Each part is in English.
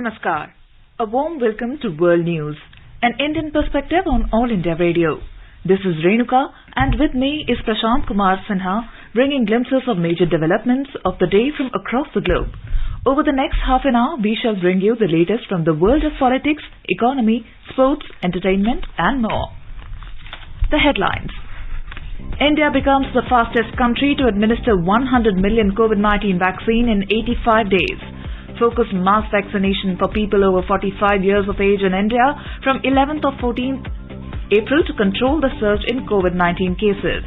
Namaskar. A warm welcome to World News, an Indian perspective on All India Radio. This is Renuka, and with me is Prashant Kumar Sinha, bringing glimpses of major developments of the day from across the globe. Over the next half an hour, we shall bring you the latest from the world of politics, economy, sports, entertainment, and more. The headlines. India becomes the fastest country to administer 100 million COVID-19 vaccine in 85 days. Focused mass vaccination for people over 45 years of age in India from 11th or 14th April to control the surge in COVID-19 cases.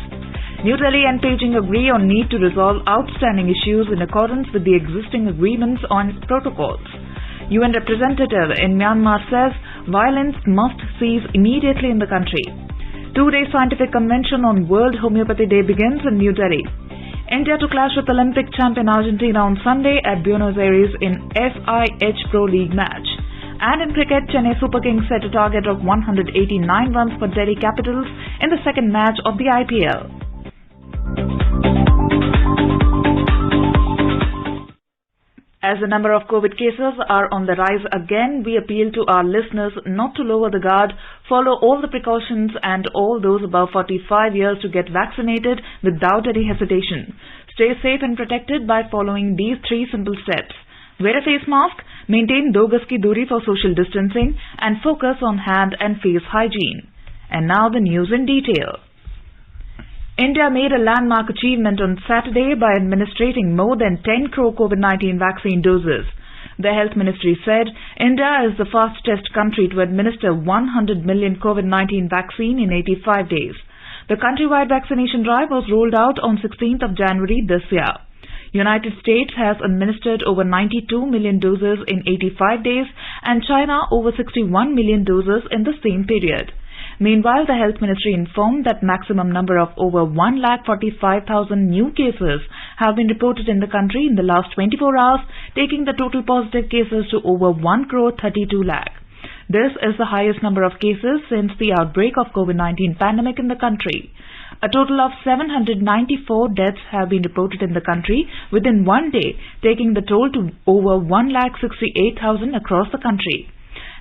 New Delhi and Beijing agree on need to resolve outstanding issues in accordance with the existing agreements on protocols. UN representative in Myanmar says violence must cease immediately in the country. Two-day scientific convention on World Homeopathy Day begins in New Delhi. India to clash with Olympic champion Argentina on Sunday at Buenos Aires in FIH Pro League match. And in cricket, Chennai Super Kings set a target of 189 runs for Delhi Capitals in the second match of the IPL. As the number of COVID cases are on the rise again, we appeal to our listeners not to lower the guard, follow all the precautions, and all those above 45 years to get vaccinated without any hesitation. Stay safe and protected by following these three simple steps. Wear a face mask, maintain 2 gaz ki duri for social distancing, and focus on hand and face hygiene. And now the news in detail. India made a landmark achievement on Saturday by administering more than 10 crore COVID-19 vaccine doses. The Health Ministry said India is the fastest country to administer 100 million COVID-19 vaccine in 85 days. The countrywide vaccination drive was rolled out on 16th of January this year. United States has administered over 92 million doses in 85 days and China over 61 million doses in the same period. Meanwhile, the Health Ministry informed that maximum number of over 145,000 new cases have been reported in the country in the last 24 hours, taking the total positive cases to over 1 crore 32 lakh. This is the highest number of cases since the outbreak of COVID-19 pandemic in the country. A total of 794 deaths have been reported in the country within one day, taking the toll to over 1,68,000 across the country.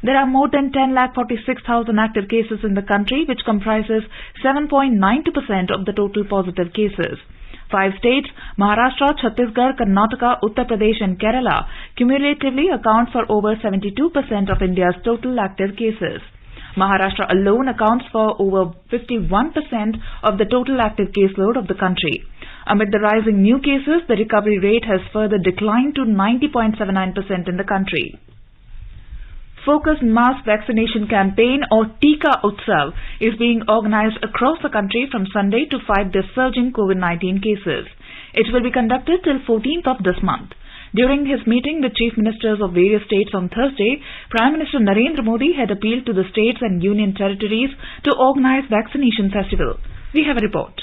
There are more than 10,46,000 active cases in the country, which comprises 7.92% of the total positive cases. 5 states, Maharashtra, Chhattisgarh, Karnataka, Uttar Pradesh and Kerala, cumulatively account for over 72% of India's total active cases. Maharashtra alone accounts for over 51% of the total active caseload of the country. Amid the rising new cases, the recovery rate has further declined to 90.79% in the country. Focused mass vaccination campaign or Tika Utsav is being organized across the country from Sunday to fight the surging COVID-19 cases. It will be conducted till 14th of this month. During his meeting with chief ministers of various states on Thursday, Prime Minister Narendra Modi had appealed to the states and union territories to organize vaccination festival. We have a report.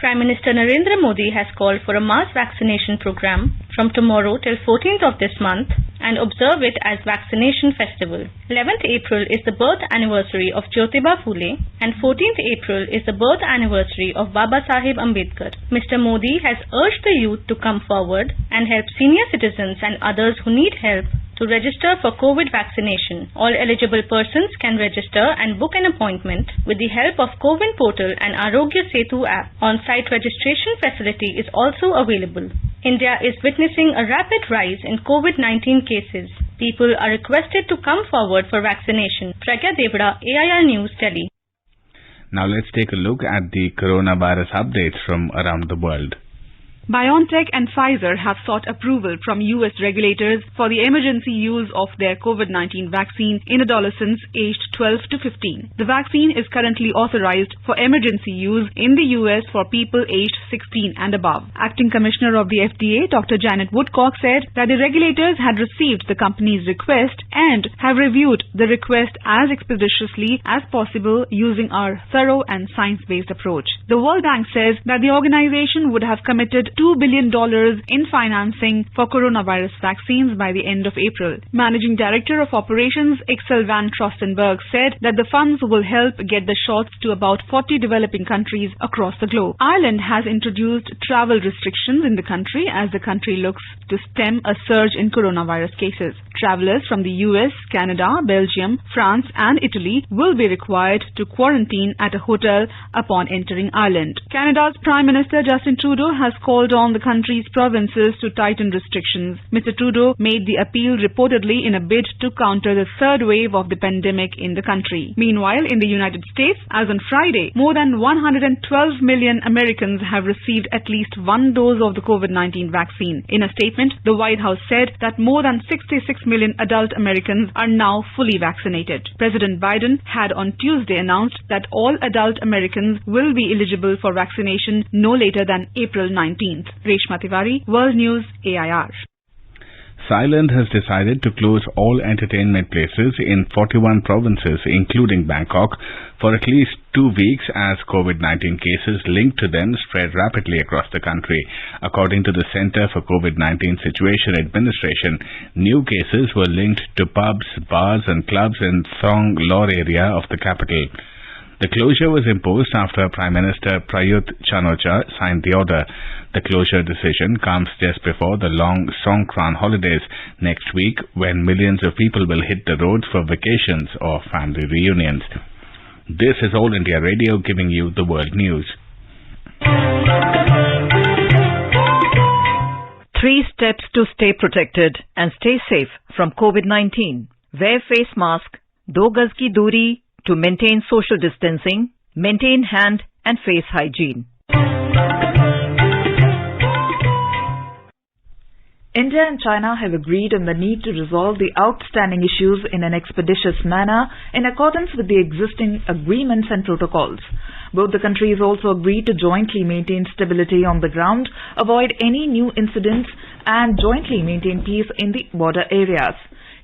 Prime Minister Narendra Modi has called for a mass vaccination program from tomorrow till 14th of this month and observe it as Vaccination Festival. 11th April is the birth anniversary of Jyotiba Phule and 14th April is the birth anniversary of Baba Saheb Ambedkar. Mr. Modi has urged the youth to come forward and help senior citizens and others who need help to register for COVID vaccination. All eligible persons can register and book an appointment with the help of CoWIN portal and Arogya Setu app. On-site registration facility is also available. India is witnessing a rapid rise in COVID-19 cases. People are requested to come forward for vaccination. Pragya Devada, AIR News, Delhi. Now let's take a look at the coronavirus updates from around the world. BioNTech and Pfizer have sought approval from U.S. regulators for the emergency use of their COVID-19 vaccine in adolescents aged 12 to 15. The vaccine is currently authorized for emergency use in the U.S. for people aged 16 and above. Acting Commissioner of the FDA, Dr. Janet Woodcock, said that the regulators had received the company's request and have reviewed the request as expeditiously as possible using our thorough and science-based approach. The World Bank says that the organization would have committed $2 billion in financing for coronavirus vaccines by the end of April. Managing Director of Operations Ixel van Trostenberg said that the funds will help get the shots to about 40 developing countries across the globe. Ireland has introduced travel restrictions in the country as the country looks to stem a surge in coronavirus cases. Travelers from the US, Canada, Belgium, France and Italy will be required to quarantine at a hotel upon entering Ireland. Canada's Prime Minister Justin Trudeau has called on the country's provinces to tighten restrictions. Mr. Trudeau made the appeal reportedly in a bid to counter the third wave of the pandemic in the country. Meanwhile, in the United States, as on Friday, more than 112 million Americans have received at least one dose of the COVID-19 vaccine. In a statement, the White House said that more than 66 million adult Americans are now fully vaccinated. President Biden had on Tuesday announced that all adult Americans will be eligible for vaccination no later than April 19th. Reshma Tiwari, World News, AIR. Thailand has decided to close all entertainment places in 41 provinces, including Bangkok, for at least 2 weeks as COVID-19 cases linked to them spread rapidly across the country. According to the Center for COVID-19 Situation Administration, new cases were linked to pubs, bars and clubs in Thong Lor area of the capital. The closure was imposed after Prime Minister Prayut Chan-o-cha signed the order. The closure decision comes just before the long Songkran holidays next week, when millions of people will hit the roads for vacations or family reunions. This is All India Radio giving you the world news. 3 steps to stay protected and stay safe from COVID-19. Wear face mask, 2 gaz ki duri, to maintain social distancing, maintain hand and face hygiene. India and China have agreed on the need to resolve the outstanding issues in an expeditious manner in accordance with the existing agreements and protocols. Both the countries also agreed to jointly maintain stability on the ground, avoid any new incidents and jointly maintain peace in the border areas.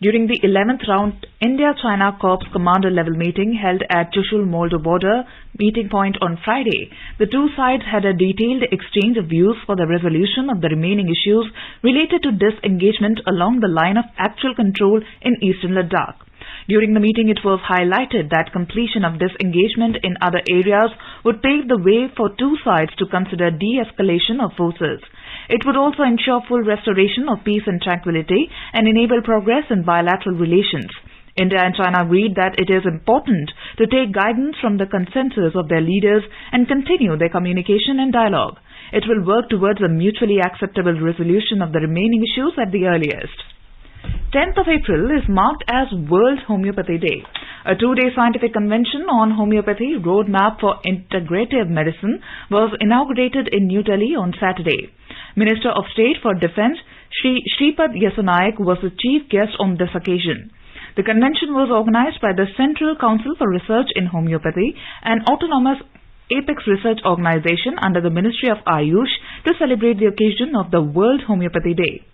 During the 11th round India-China Corps commander-level meeting held at Chushul-Moldo border meeting point on Friday, the two sides had a detailed exchange of views for the resolution of the remaining issues related to disengagement along the line of actual control in eastern Ladakh. During the meeting, it was highlighted that completion of disengagement in other areas would pave the way for two sides to consider de-escalation of forces. It would also ensure full restoration of peace and tranquility and enable progress in bilateral relations. India and China agreed that it is important to take guidance from the consensus of their leaders and continue their communication and dialogue. It will work towards a mutually acceptable resolution of the remaining issues at the earliest. 10th of April is marked as World Homeopathy Day. A 2-day scientific convention on homeopathy roadmap for integrative medicine was inaugurated in New Delhi on Saturday. Minister of State for Defence Shri Shripad Yesanayak was the chief guest on this occasion. The convention was organized by the Central Council for Research in Homeopathy, an autonomous apex research organization under the Ministry of Ayush, to celebrate the occasion of the World Homeopathy Day.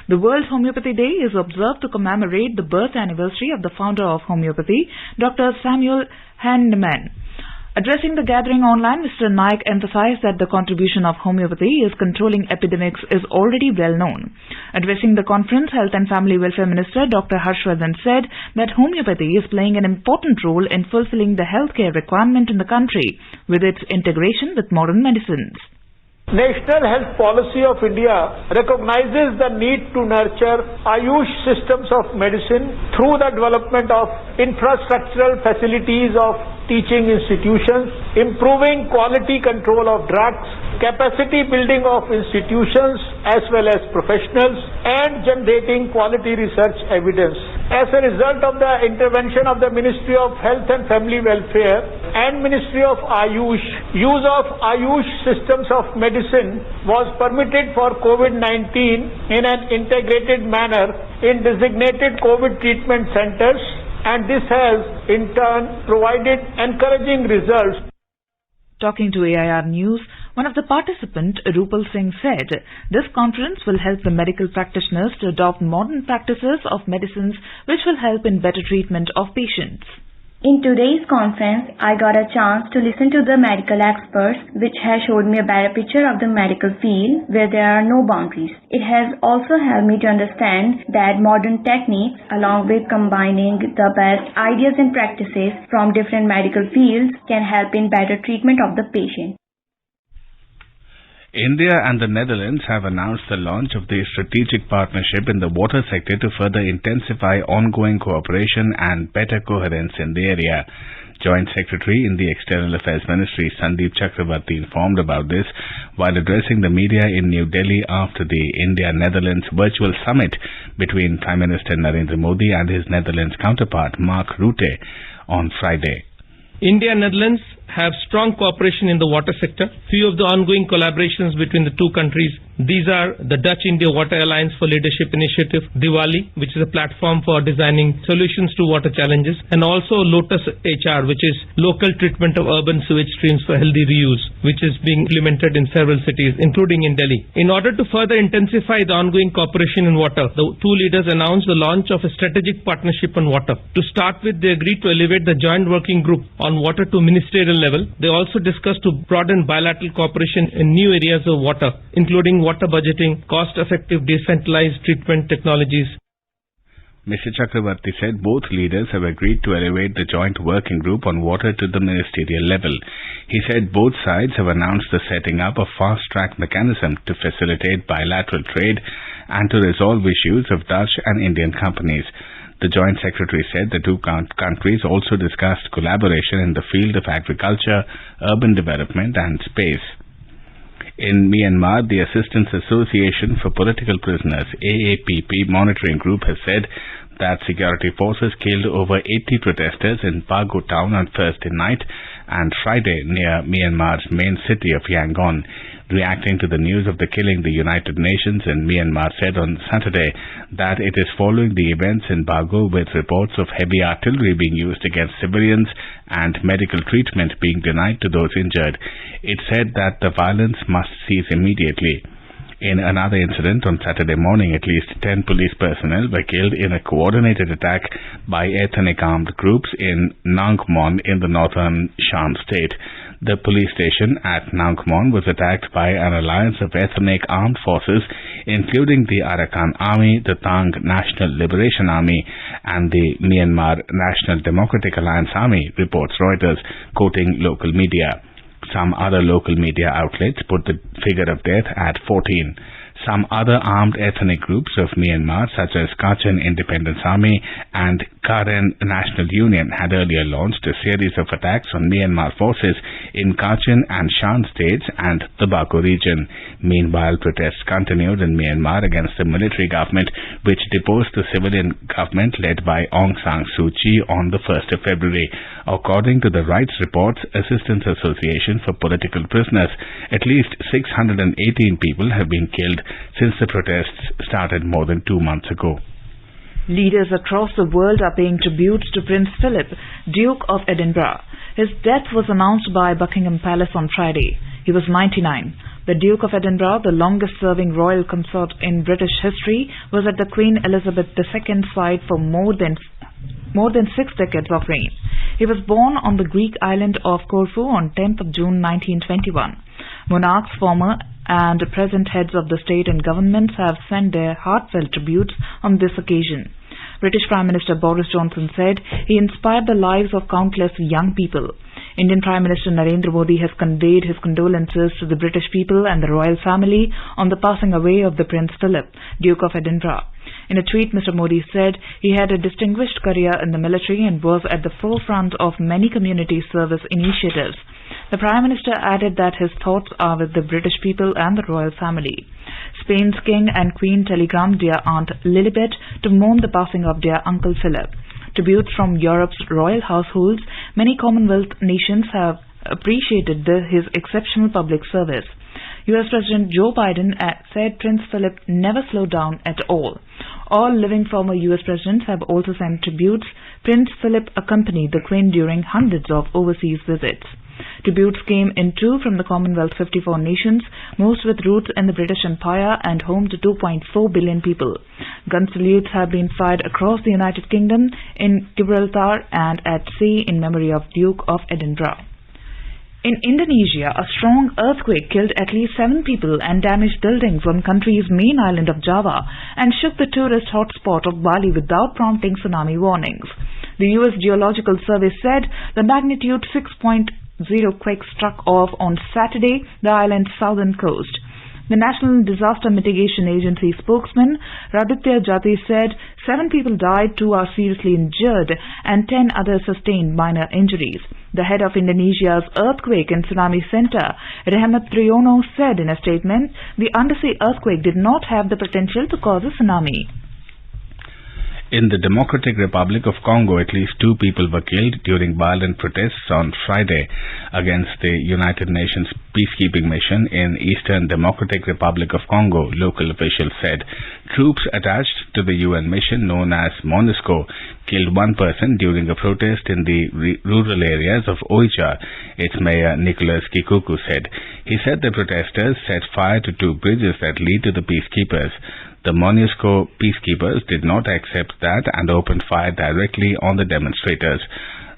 The World Homeopathy Day is observed to commemorate the birth anniversary of the founder of homeopathy, Dr. Samuel Hahnemann. Addressing the gathering online, Mr. Naik emphasized that the contribution of homeopathy is controlling epidemics is already well known. Addressing the conference, Health and Family Welfare Minister Dr. Harshvardhan said that homeopathy is playing an important role in fulfilling the healthcare requirement in the country with its integration with modern medicines. National Health Policy of India recognizes the need to nurture Ayush systems of medicine through the development of infrastructural facilities of teaching institutions, improving quality control of drugs, capacity building of institutions as well as professionals, and generating quality research evidence. As a result of the intervention of the Ministry of Health and Family Welfare and Ministry of Ayush, use of Ayush systems of medicine was permitted for COVID-19 in an integrated manner in designated COVID treatment centers, and this has in turn provided encouraging results. Talking to AIR News, one of the participants, Rupal Singh, said this conference will help the medical practitioners to adopt modern practices of medicines which will help in better treatment of patients. In today's conference, I got a chance to listen to the medical experts, which has showed me a better picture of the medical field where there are no boundaries. It has also helped me to understand that modern techniques, along with combining the best ideas and practices from different medical fields, can help in better treatment of the patient. India and the Netherlands have announced the launch of the strategic partnership in the water sector to further intensify ongoing cooperation and better coherence in the area. Joint Secretary in the External Affairs Ministry Sandeep Chakravarti informed about this while addressing the media in New Delhi after the India-Netherlands virtual summit between Prime Minister Narendra Modi and his Netherlands counterpart Mark Rutte on Friday. India and Netherlands have strong cooperation in the water sector. Few of the ongoing collaborations between the two countries, these are the Dutch-India Water Alliance for Leadership Initiative, Diwali, which is a platform for designing solutions to water challenges, and also Lotus HR, which is local treatment of urban sewage streams for healthy reuse, which is being implemented in several cities, including in Delhi. In order to further intensify the ongoing cooperation in water, the two leaders announced the launch of a strategic partnership on water. To start with, they agreed to elevate the joint working group on water to ministerial level. They also discussed to broaden bilateral cooperation in new areas of water, including water budgeting, cost-effective decentralized treatment technologies. Mr. Chakravarti said both leaders have agreed to elevate the joint working group on water to the ministerial level. He said both sides have announced the setting up of fast-track mechanism to facilitate bilateral trade and to resolve issues of Dutch and Indian companies. The Joint Secretary said the two countries also discussed collaboration in the field of agriculture, urban development and space. In Myanmar, the Assistance Association for Political Prisoners AAPP monitoring group has said that security forces killed over 80 protesters in Bago town on Thursday night and Friday near Myanmar's main city of Yangon. Reacting to the news of the killing, the United Nations in Myanmar said on Saturday that it is following the events in Bago with reports of heavy artillery being used against civilians and medical treatment being denied to those injured. It said that the violence must cease immediately. In another incident on Saturday morning, at least 10 police personnel were killed in a coordinated attack by ethnic armed groups in Nangmon in the northern Shan state. The police station at Nangmon was attacked by an alliance of ethnic armed forces, including the Arakan Army, the Tang National Liberation Army, and the Myanmar National Democratic Alliance Army, reports Reuters, quoting local media. Some other local media outlets put the figure of death at 14. Some other armed ethnic groups of Myanmar, such as Kachin Independence Army and Karen National Union, had earlier launched a series of attacks on Myanmar forces in Kachin and Shan states and the Bago region. Meanwhile, protests continued in Myanmar against the military government, which deposed the civilian government led by Aung San Suu Kyi on the 1st of February. According to the Rights Reports Assistance Association for Political Prisoners, at least 618 people have been killed since the protests started more than 2 months ago. Leaders across the world are paying tributes to Prince Philip, Duke of Edinburgh. His death was announced by Buckingham Palace on Friday. He was 99. The Duke of Edinburgh, the longest-serving royal consort in British history, was at the Queen Elizabeth II's side for more than 6 decades of reign. He was born on the Greek island of Corfu on 10th of June 1921. Monarchs, former and present heads of the state and governments have sent their heartfelt tributes on this occasion. British Prime Minister Boris Johnson said he inspired the lives of countless young people. Indian Prime Minister Narendra Modi has conveyed his condolences to the British people and the royal family on the passing away of the Prince Philip, Duke of Edinburgh. In a tweet, Mr. Modi said he had a distinguished career in the military and was at the forefront of many community service initiatives. The Prime Minister added that his thoughts are with the British people and the royal family. Spain's King and Queen telegraphed their Aunt Lilibet to mourn the passing of their Uncle Philip. Tributes from Europe's royal households, many Commonwealth nations have appreciated his exceptional public service. US President Joe Biden said Prince Philip never slowed down at all. All living former US presidents have also sent tributes. Prince Philip accompanied the Queen during hundreds of overseas visits. Tributes came in two from the Commonwealth 54 nations, most with roots in the British Empire and home to 2.4 billion people. Gun salutes have been fired across the United Kingdom, in Gibraltar and at sea in memory of Duke of Edinburgh. In Indonesia, a strong earthquake killed at least 7 people and damaged buildings on the country's main island of Java and shook the tourist hotspot of Bali without prompting tsunami warnings. The US Geological Service said the magnitude 6.0 quake struck off on Saturday the island's southern coast. The National Disaster Mitigation Agency spokesman Raditya Jati said 7 people died, 2 are seriously injured and 10 others sustained minor injuries. The head of Indonesia's Earthquake and Tsunami Center, Rahmat Triyono, said in a statement, the undersea earthquake did not have the potential to cause a tsunami. In the Democratic Republic of Congo, at least 2 people were killed during violent protests on Friday against the United Nations peacekeeping mission in Eastern Democratic Republic of Congo, local officials said. Troops attached to the UN mission known as MONUSCO killed 1 person during a protest in the rural areas of Oicha, its mayor Nicholas Kikuku said. He said the protesters set fire to 2 bridges that lead to the peacekeepers. The MONUSCO peacekeepers did not accept that and opened fire directly on the demonstrators.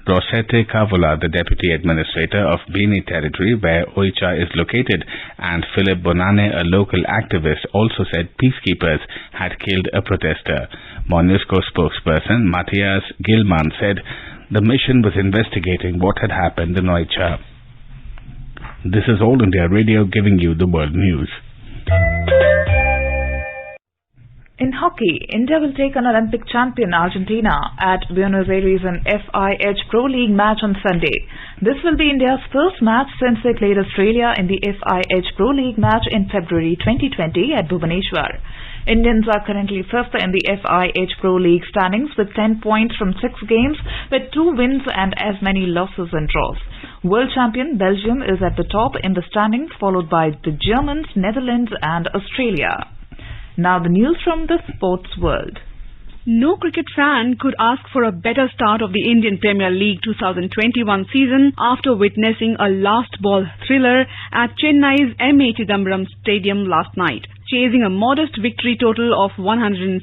Rosette Kavola, the deputy administrator of Bini territory where Oicha is located, and Philip Bonane, a local activist, also said peacekeepers had killed a protester. MONUSCO spokesperson Matthias Gilman said the mission was investigating what had happened in Oicha. This is All India Radio giving you the world news. In hockey, India will take on Olympic champion Argentina at Buenos Aires in FIH Pro League match on Sunday. This will be India's first match since they played Australia in the FIH Pro League match in February 2020 at Bhubaneswar. Indians are currently fifth in the FIH Pro League standings with 10 points from 6 games, with 2 wins and as many losses and draws. World champion Belgium is at the top in the standings, followed by the Germans, Netherlands and Australia. Now the news from the sports world. No cricket fan could ask for a better start of the Indian Premier League 2021 season after witnessing a last ball thriller at Chennai's M.A. Chidambaram Stadium last night. Chasing a modest victory total of 160,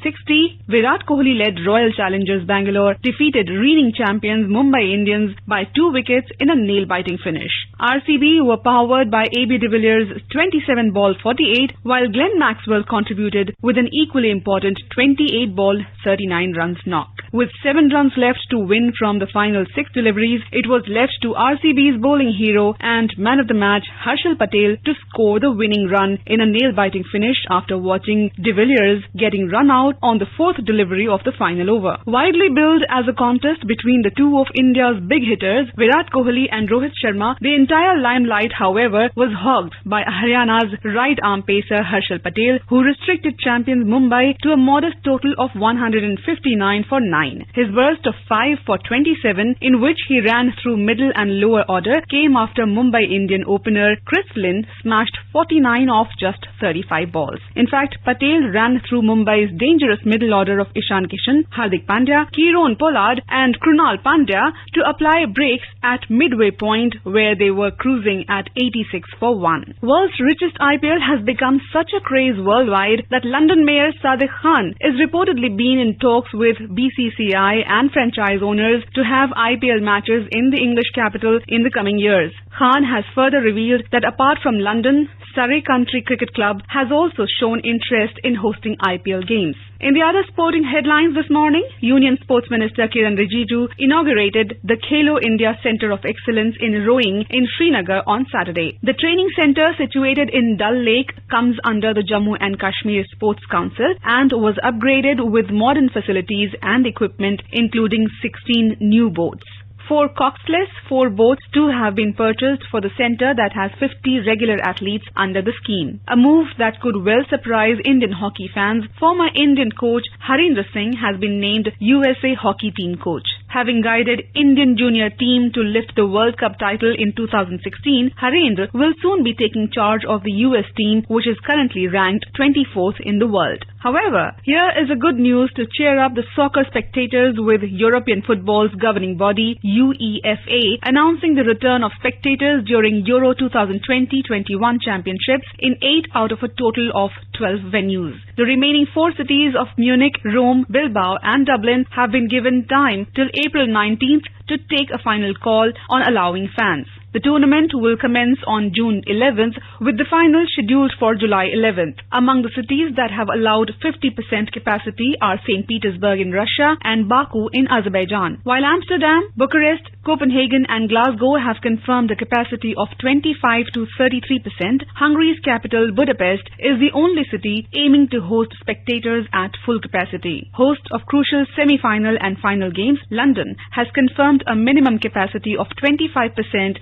Virat Kohli-led Royal Challengers Bangalore defeated reigning champions Mumbai Indians by 2 wickets in a nail-biting finish. RCB were powered by AB de Villiers' 27 ball 48, while Glenn Maxwell contributed with an equally important 28 ball 39 runs knock. With 7 runs left to win from the final 6 deliveries, it was left to RCB's bowling hero and man of the match Harshal Patel to score the winning run in a nail-biting finish after watching de Villiers getting run out on the 4th delivery of the final over. Widely billed as a contest between the 2 of India's big hitters, Virat Kohli and Rohit Sharma, the entire limelight, however, was hogged by Haryana's right-arm pacer Harshal Patel, who restricted champions Mumbai to a modest total of 159 for 9. His burst of 5 for 27, in which he ran through middle and lower order, came after Mumbai Indian opener Chris Lynn smashed 49 off just 35 balls. In fact, Patel ran through Mumbai's dangerous middle order of Ishan Kishan, Hardik Pandya, Kieron Pollard and Krunal Pandya to apply brakes at midway point where they were cruising at 86 for 1. World's richest IPL has become such a craze worldwide that London Mayor Sadiq Khan is reportedly being in talks with BCCI and franchise owners to have IPL matches in the English capital in the coming years. Khan has further revealed that apart from London, Surrey Country Cricket Club has also shown interest in hosting IPL games. In the other sporting headlines this morning, Union Sports Minister Kiran Rijiju inaugurated the Khelo India Centre of Excellence in Rowing in Srinagar on Saturday. The training centre, situated in Dal Lake, comes under the Jammu and Kashmir Sports Council and was upgraded with modern facilities and equipment, including 16 new boats. 4 coxless, 4 boats too have been purchased for the centre that has 50 regular athletes under the scheme. A move that could well surprise Indian hockey fans. Former Indian coach Harendra Singh has been named USA hockey team coach. Having guided Indian junior team to lift the World Cup title in 2016, Harendra will soon be taking charge of the US team, which is currently ranked 24th in the world. However, here is a good news to cheer up the soccer spectators with European football's governing body UEFA announcing the return of spectators during Euro 2020-21 championships in 8 out of a total of 12 venues. The remaining 4 cities of Munich, Rome, Bilbao and Dublin have been given time till April 19th to take a final call on allowing fans. The tournament will commence on June 11th with the final scheduled for July 11th. Among the cities that have allowed 50% capacity are St. Petersburg in Russia and Baku in Azerbaijan, while Amsterdam, Bucharest, Copenhagen and Glasgow have confirmed a capacity of 25 to 33%. Hungary's capital, Budapest, is the only city aiming to host spectators at full capacity. Host of crucial semi-final and final games, London, has confirmed a minimum capacity of 25%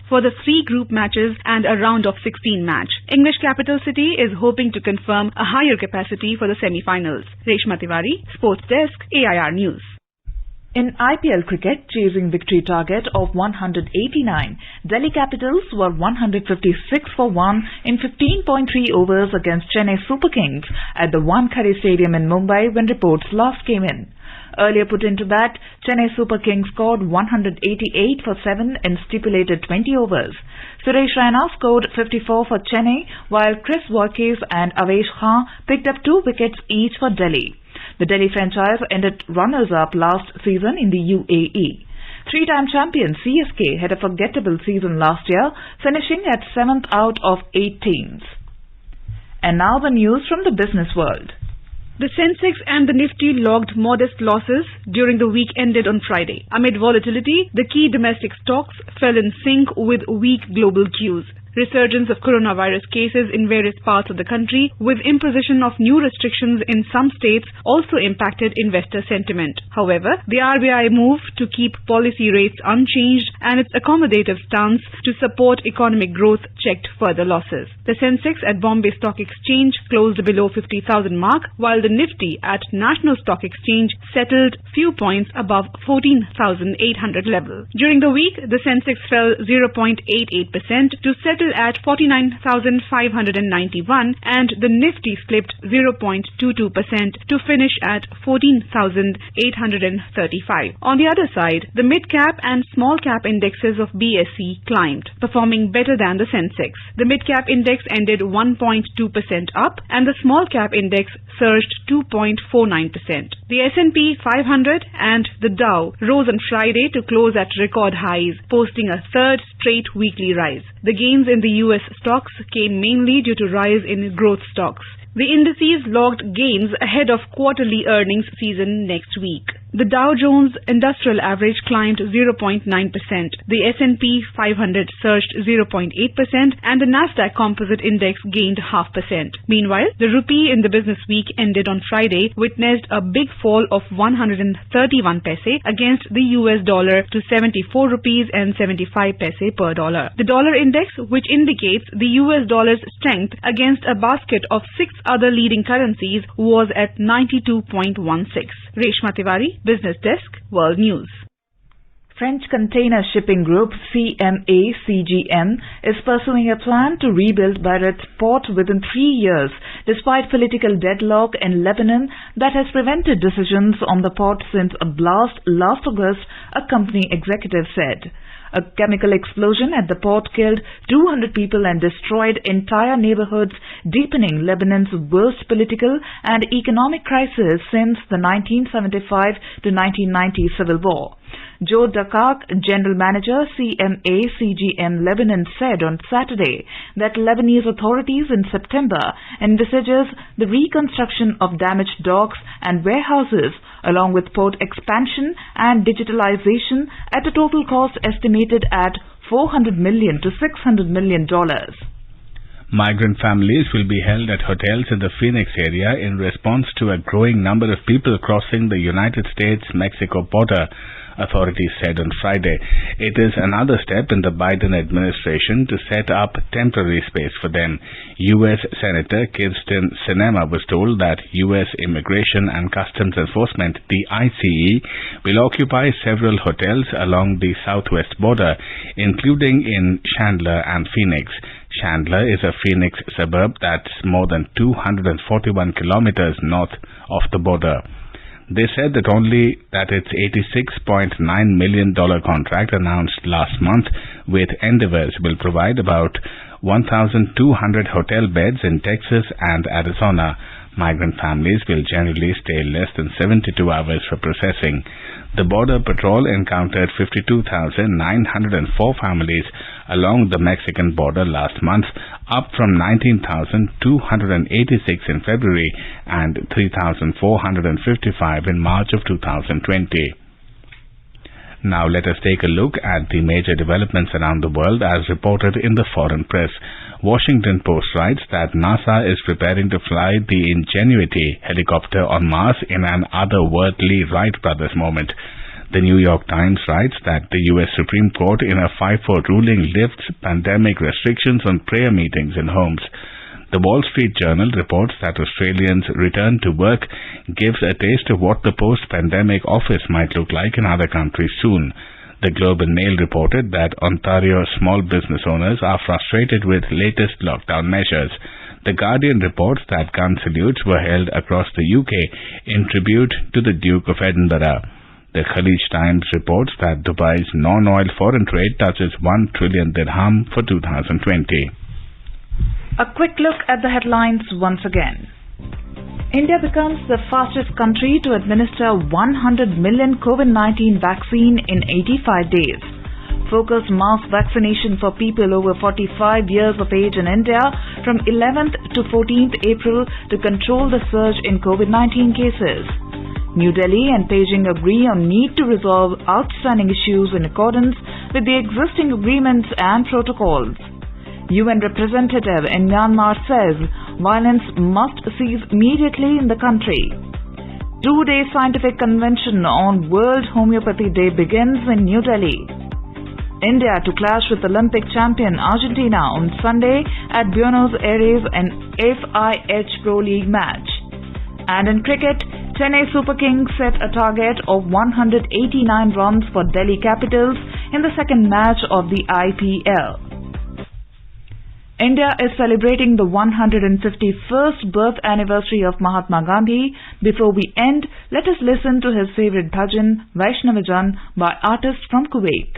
for the 3 group matches and a round of 16 match. English capital city is hoping to confirm a higher capacity for the semi-finals. Reshma Tiwari, Sports Desk, AIR News. In IPL cricket, chasing victory target of 189, Delhi Capitals were 156 for 1 in 15.3 overs against Chennai Super Kings at the Wankhede Stadium in Mumbai when reports last came in. Earlier put into bat, Chennai Super Kings scored 188 for 7 in stipulated 20 overs. Suresh Raina scored 54 for Chennai, while Chris Warkes and Avesh Khan picked up 2 wickets each for Delhi. The Delhi franchise ended runners-up last season in the UAE. 3-time champion CSK had a forgettable season last year, finishing at 7th out of 8 teams. And now the news from the business world. The Sensex and the Nifty logged modest losses during the week ended on Friday. Amid volatility, the key domestic stocks fell in sync with weak global cues. Resurgence of coronavirus cases in various parts of the country with imposition of new restrictions in some states also impacted investor sentiment. However, the RBI move to keep policy rates unchanged and its accommodative stance to support economic growth checked further losses. The Sensex at Bombay Stock Exchange closed below 50,000 mark, while the Nifty at National Stock Exchange settled few points above 14,800 level. During the week, the Sensex fell 0.88% to settle at 49,591 and the Nifty slipped 0.22% to finish at 14,835. On the other side, the mid-cap and small-cap indexes of BSE climbed, performing better than the Sensex. The mid-cap index ended 1.2% up and the small-cap index surged 2.49%. The S&P 500 and the Dow rose on Friday to close at record highs, posting a third straight weekly rise. The gains in the US stocks came mainly due to rise in growth stocks. The indices logged gains ahead of quarterly earnings season next week. The Dow Jones Industrial Average climbed 0.9%. The S&P 500 surged 0.8% and the Nasdaq Composite Index gained 0.5%. Meanwhile, the rupee in the business week ended on Friday witnessed a big fall of 131 paise against the US dollar to 74 rupees and 75 paise per dollar. The dollar index, which indicates the US dollar's strength against a basket of 6 other leading currencies, was at 92.16. Reshma Tiwari, Business Desk, World News. French container shipping group CMA-CGM is pursuing a plan to rebuild Beirut port within 3 years, despite political deadlock in Lebanon that has prevented decisions on the port since a blast last August, a company executive said. A chemical explosion at the port killed 200 people and destroyed entire neighborhoods, deepening Lebanon's worst political and economic crisis since the 1975 to 1990 civil war. Joe Dakak, General Manager, CMA-CGM Lebanon, said on Saturday that Lebanese authorities in September envisages the reconstruction of damaged docks and warehouses, along with port expansion and digitalization at a total cost estimated at $400 million to $600 million. Migrant families will be held at hotels in the Phoenix area in response to a growing number of people crossing the United States-Mexico border, authorities said on Friday. It is another step in the Biden administration to set up temporary space for them. U.S. Senator Kirsten Sinema was told that U.S. Immigration and Customs Enforcement, the ICE, will occupy several hotels along the southwest border, including in Chandler and Phoenix. Chandler is a Phoenix suburb that's more than 241 kilometers north of the border. They said that its $86.9 million contract announced last month with Endeavors will provide about 1,200 hotel beds in Texas and Arizona. Migrant families will generally stay less than 72 hours for processing. The Border Patrol encountered 52,904 families along the Mexican border last month, up from 19,286 in February and 3,455 in March of 2020. Now let us take a look at the major developments around the world as reported in the foreign press. Washington Post writes that NASA is preparing to fly the Ingenuity helicopter on Mars in an otherworldly Wright brothers moment. The New York Times writes that the U.S. Supreme Court in a 5-4 ruling lifts pandemic restrictions on prayer meetings in homes. The Wall Street Journal reports that Australians' return to work gives a taste of what the post-pandemic office might look like in other countries soon. The Globe and Mail reported that Ontario small business owners are frustrated with latest lockdown measures. The Guardian reports that gun salutes were held across the UK in tribute to the Duke of Edinburgh. The Khalij Times reports that Dubai's non-oil foreign trade touches 1 trillion dirham for 2020. A quick look at the headlines once again. India becomes the fastest country to administer 100 million COVID-19 vaccine in 85 days. Focused mass vaccination for people over 45 years of age in India from 11th to 14th April to control the surge in COVID-19 cases. New Delhi and Beijing agree on need to resolve outstanding issues in accordance with the existing agreements and protocols. UN representative in Myanmar says violence must cease immediately in the country. 2-day scientific convention on World Homeopathy Day begins in New Delhi. India to clash with Olympic champion Argentina on Sunday at Buenos Aires in FIH Pro League match. And in cricket, Chennai Super Kings set a target of 189 runs for Delhi Capitals in the second match of the IPL. India is celebrating the 151st birth anniversary of Mahatma Gandhi. Before we end, let us listen to his favorite bhajan, Vaishnavajan, by artists from Kuwait.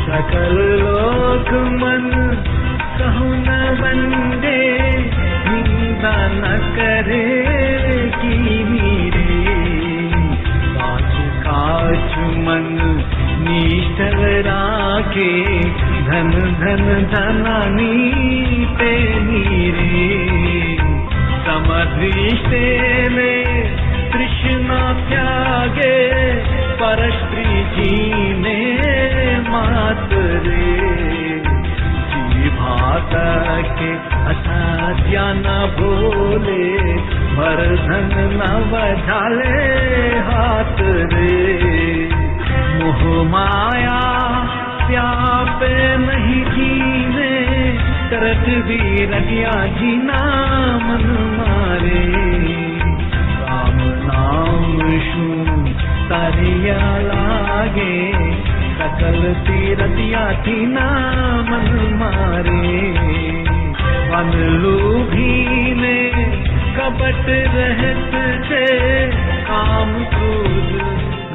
सकल लोक मन कहु न बंदे निंदा न करे की मीरे काच काच मन निष्ठल राखे धन धन धनानी पे नीरे समदृष्टे ने तृष्णा त्यागे परस्त्री जीने मातरे जी भाता के असाध्या न बोले मरधन न बझाले हाथ रे मोह माया व्यापे नहीं जीने करत भी रगिया जीना मन मारे राम नाम शू तारिया लागे सकल तीरतिया थी ना मन मारे वन लूभीने कपट रहत से काम क्रोध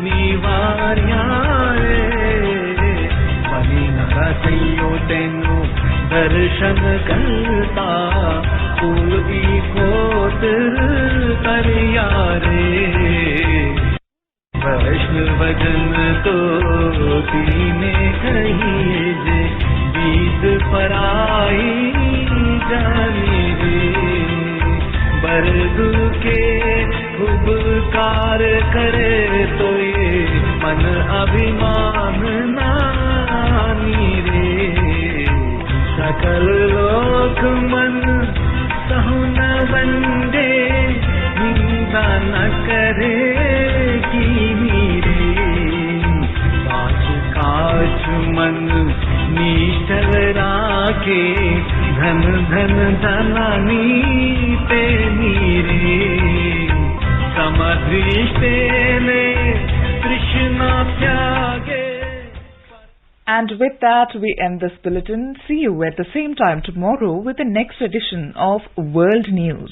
निवार्या बनी न रसैयो तेनु दर्शन करता फूल की खोतर तरिया रे वैष्णवजन तो पीने कहिए जे बीत पराई जाने रे बरदू के उपकार करे तो ये मन अभिमान नानी रे सकल लोक मन सहु न बंदे निंदा न करे की मीरे मन निश्चल राखे धन धन धनानी ते नीरे समदृष्टेने कृष्ण त्यागे. And with that, we end this bulletin. See you at the same time tomorrow with the next edition of World News.